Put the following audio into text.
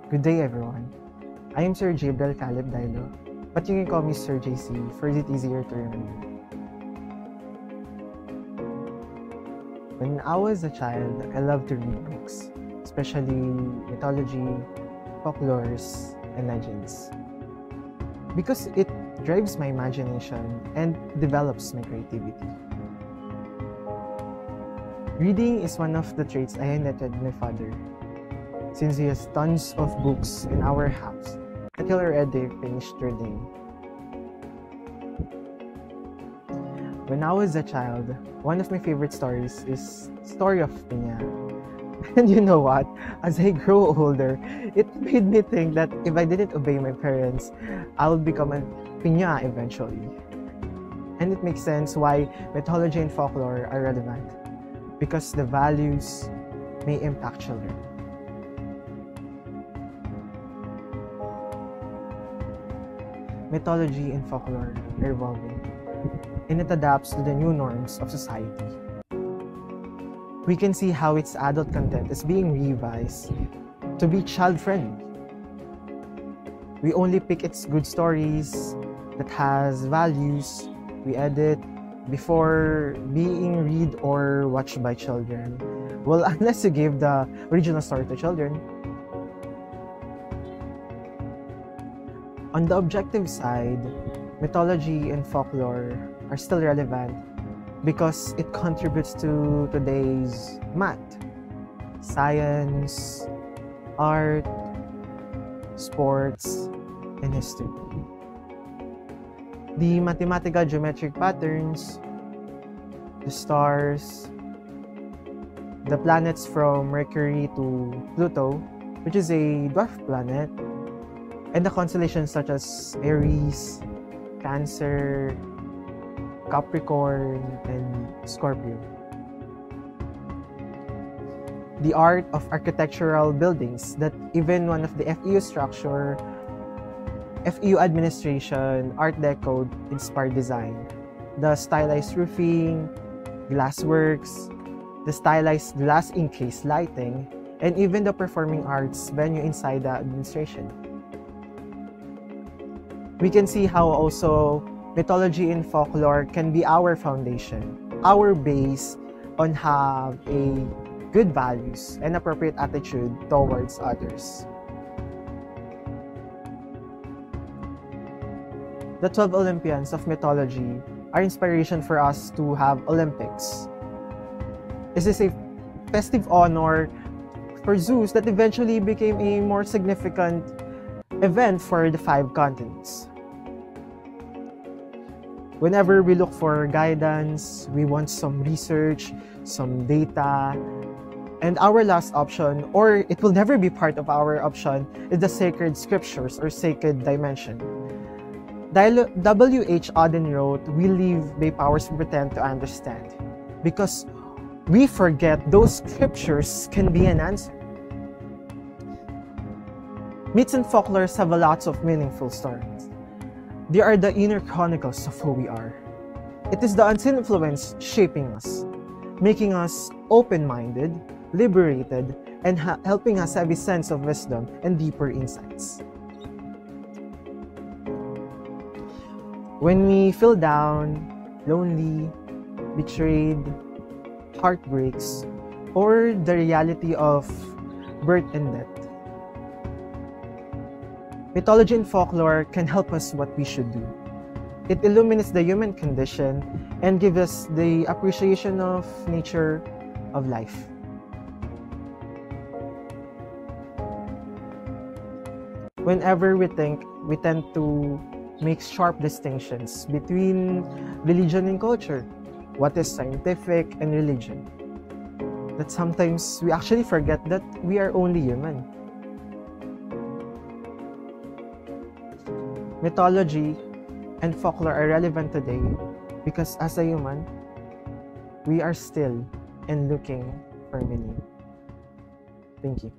Good day, everyone. I am Sir Jabriel Dailo, but you can call me Sir JC for it easier to remember. When I was a child, I loved to read books, especially mythology, folklores, and legends, because it drives my imagination and develops my creativity. Reading is one of the traits I inherited my father, since he has tons of books in our house that he'll already finished reading. When I was a child, one of my favorite stories is Story of Pinya. And you know what? As I grow older, it made me think that if I didn't obey my parents, I would become a Pinya eventually. And it makes sense why mythology and folklore are relevant, because the values may impact children. Mythology and folklore are evolving, and it adapts to the new norms of society. We can see how its adult content is being revised to be child-friendly. We only pick its good stories that has values, we edit before being read or watched by children. Well, unless you give the original story to children. On the objective side, mythology and folklore are still relevant because it contributes to today's math, science, art, sports, and history. The mathematical geometric patterns, the stars, the planets from Mercury to Pluto, which is a dwarf planet, and the constellations such as Aries, Cancer, Capricorn, and Scorpio. The art of architectural buildings, that even one of the FEU structure, FEU administration, Art Deco inspired design. The stylized roofing, glassworks, the stylized glass encased lighting, and even the performing arts venue inside the administration. We can see how also mythology and folklore can be our foundation, our base on have a good values and appropriate attitude towards others. The 12 Olympians of mythology are inspiration for us to have Olympics. This is a festive honor for Zeus that eventually became a more significant event for the 5 continents. Whenever we look for guidance, we want some research, some data, and our last option, or it will never be part of our option, is the sacred scriptures or sacred dimension. W.H. Auden wrote, "We live by powers we pretend to understand," because we forget those scriptures can be an answer. Myths and folklores have a lot of meaningful stories. They are the inner chronicles of who we are. It is the unseen influence shaping us, making us open-minded, liberated, and helping us have a sense of wisdom and deeper insights. When we feel down, lonely, betrayed, heartbreaks, or the reality of birth and death, mythology and folklore can help us what we should do. It illuminates the human condition and gives us the appreciation of nature, of life. Whenever we think, we tend to make sharp distinctions between religion and culture, what is scientific and religion. That sometimes we actually forget that we are only human. Mythology and folklore are relevant today because as a human, we are still and looking for meaning. Thank you.